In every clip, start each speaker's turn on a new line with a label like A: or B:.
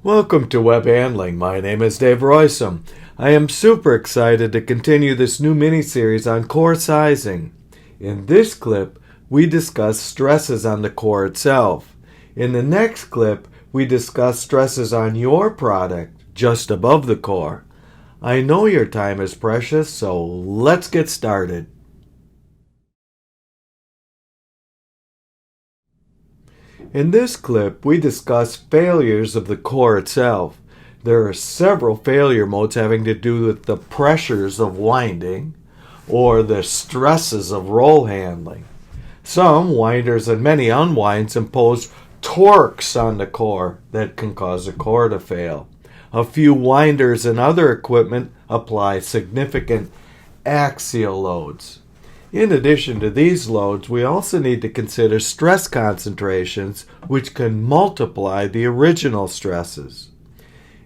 A: Welcome to Web Handling. My name is Dave Roysum. I am super excited to continue this new mini-series on core sizing. In this clip, we discuss stresses on the core itself. In the next clip, we discuss stresses on your product just above the core. I know your time is precious, so let's get started. In this clip, we discuss failures of the core itself. There are several failure modes having to do with the pressures of winding or the stresses of roll handling. Some winders and many unwinds impose torques on the core that can cause the core to fail. A few winders and other equipment apply significant axial loads. In addition to these loads, we also need to consider stress concentrations, which can multiply the original stresses.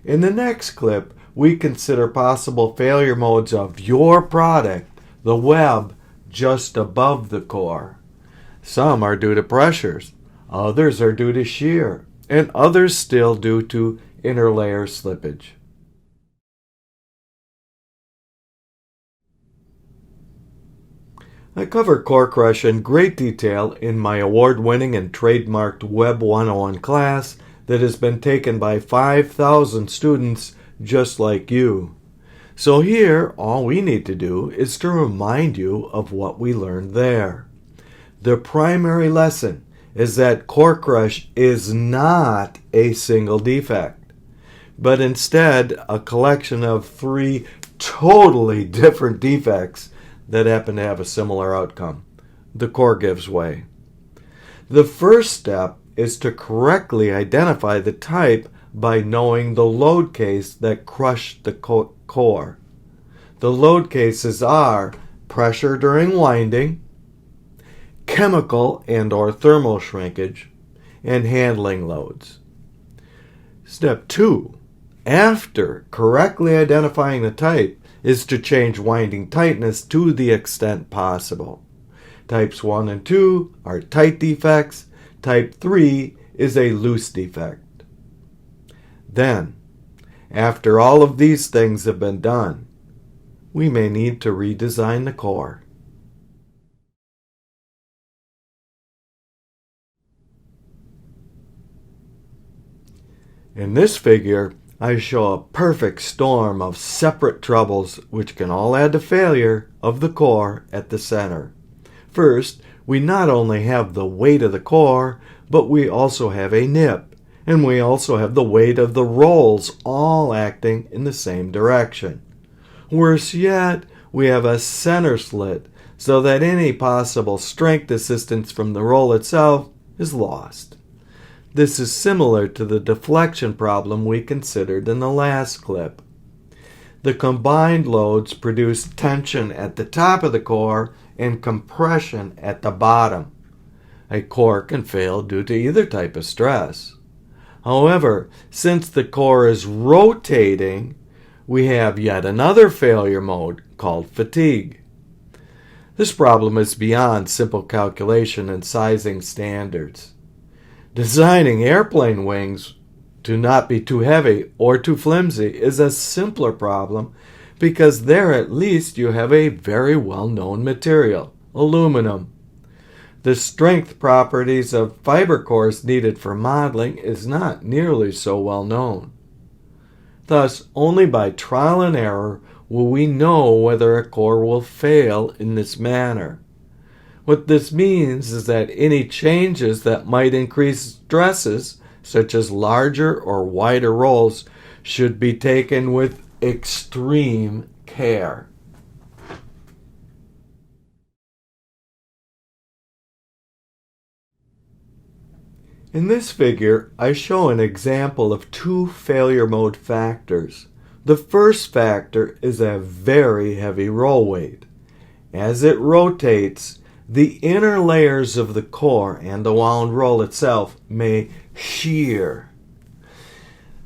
A: In the next clip, we consider possible failure modes of your product, the web, just above the core. Some are due to pressures, others are due to shear, and others still due to interlayer slippage. I cover core crush in great detail in my award-winning and trademarked Web201 class that has been taken by 5,000 students just like you. So here, all we need to do is to remind you of what we learned there. The primary lesson is that core crush is not a single defect, but instead a collection of three totally different defects that happen to have a similar outcome. The core gives way. The first step is to correctly identify the type by knowing the load case that crushed the core. The load cases are pressure during winding, chemical and/or thermal shrinkage, and handling loads. Step 2. After correctly identifying the type, is to change winding tightness to the extent possible. Types 1 and 2 are tight defects. Type 3 is a loose defect. Then, after all of these things have been done, we may need to redesign the core. In this figure, I show a perfect storm of separate troubles which can all add to failure of the core at the center. First, we not only have the weight of the core, but we also have a nip, and we also have the weight of the rolls all acting in the same direction. Worse yet, we have a center slit, so that any possible strength assistance from the roll itself is lost. This is similar to the deflection problem we considered in the last clip. The combined loads produce tension at the top of the core and compression at the bottom. A core can fail due to either type of stress. However, since the core is rotating, we have yet another failure mode called fatigue. This problem is beyond simple calculation and sizing standards. Designing airplane wings to not be too heavy or too flimsy is a simpler problem because there at least you have a very well-known material, aluminum. The strength properties of fiber cores needed for modeling is not nearly so well known. Thus, only by trial and error will we know whether a core will fail in this manner. What this means is that any changes that might increase stresses, such as larger or wider rolls, should be taken with extreme care. In this figure, I show an example of two failure mode factors. The first factor is a very heavy roll weight. As it rotates, the inner layers of the core and the wound roll itself may shear.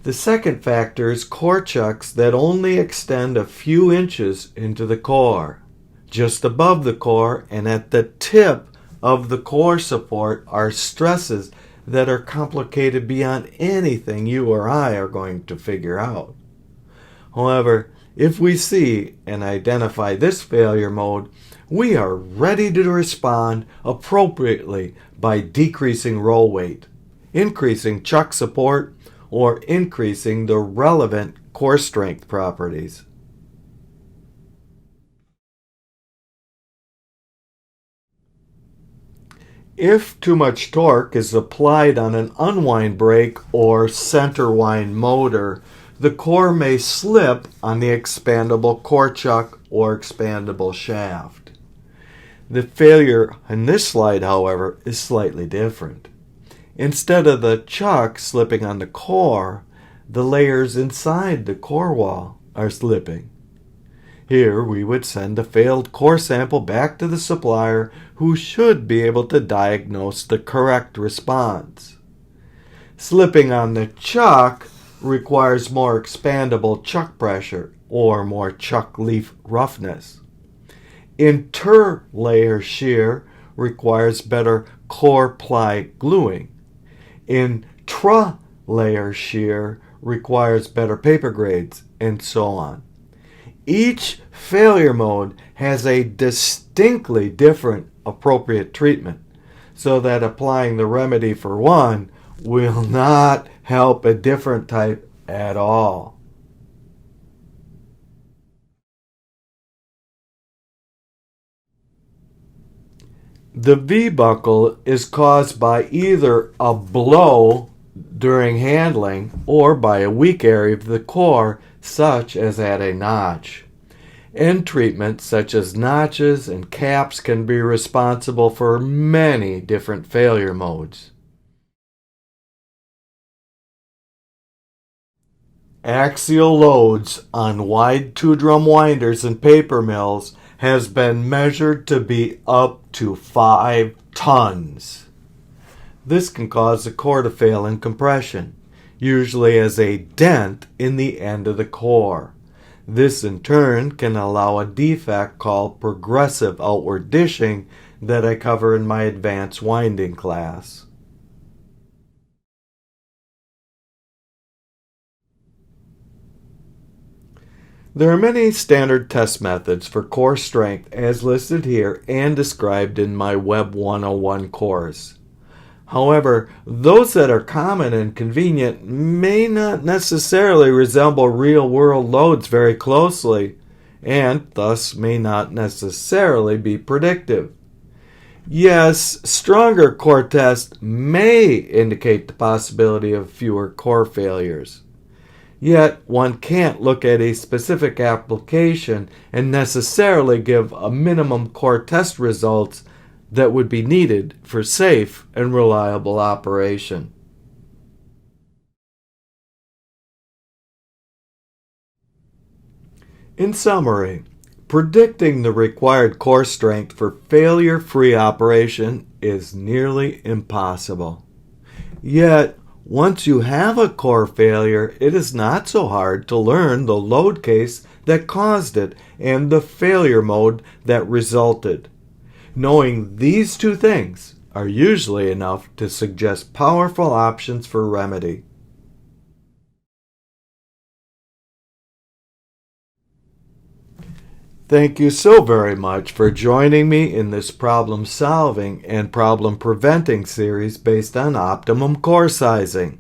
A: The second factor is core chucks that only extend a few inches into the core. Just above the core and at the tip of the core support are stresses that are complicated beyond anything you or I are going to figure out. However, if we see and identify this failure mode, we are ready to respond appropriately by decreasing roll weight, increasing chuck support, or increasing the relevant core strength properties. If too much torque is applied on an unwind brake or center wind motor, the core may slip on the expandable core chuck or expandable shaft. The failure in this slide, however, is slightly different. Instead of the chuck slipping on the core, the layers inside the core wall are slipping. Here we would send the failed core sample back to the supplier, who should be able to diagnose the correct response. Slipping on the chuck requires more expandable chuck pressure or more chuck leaf roughness. Interlayer shear requires better core ply gluing. Intra-layer shear requires better paper grades, and so on. Each failure mode has a distinctly different appropriate treatment, so that applying the remedy for one will not help a different type at all. The V-buckle is caused by either a blow during handling or by a weak area of the core, such as at a notch. End treatments such as notches and caps can be responsible for many different failure modes. Axial loads on wide 2-drum winders and paper mills has been measured to be up to 5 tons. This can cause the core to fail in compression, usually as a dent in the end of the core. This in turn can allow a defect called progressive outward dishing that I cover in my advanced winding class. There are many standard test methods for core strength as listed here and described in my Web 101 course. However, those that are common and convenient may not necessarily resemble real-world loads very closely, and thus may not necessarily be predictive. Yes, stronger core tests may indicate the possibility of fewer core failures. Yet, one can't look at a specific application and necessarily give a minimum core test results that would be needed for safe and reliable operation. In summary, predicting the required core strength for failure-free operation is nearly impossible. Yet, once you have a core failure, it is not so hard to learn the load case that caused it and the failure mode that resulted. Knowing these two things are usually enough to suggest powerful options for remedy. Thank you so very much for joining me in this problem solving and problem preventing series based on optimum core sizing.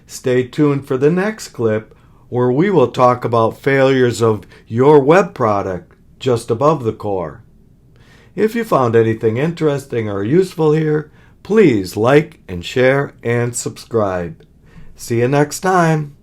A: Stay tuned for the next clip where we will talk about failures of your web product just above the core. If you found anything interesting or useful here, please like and share and subscribe. See you next time.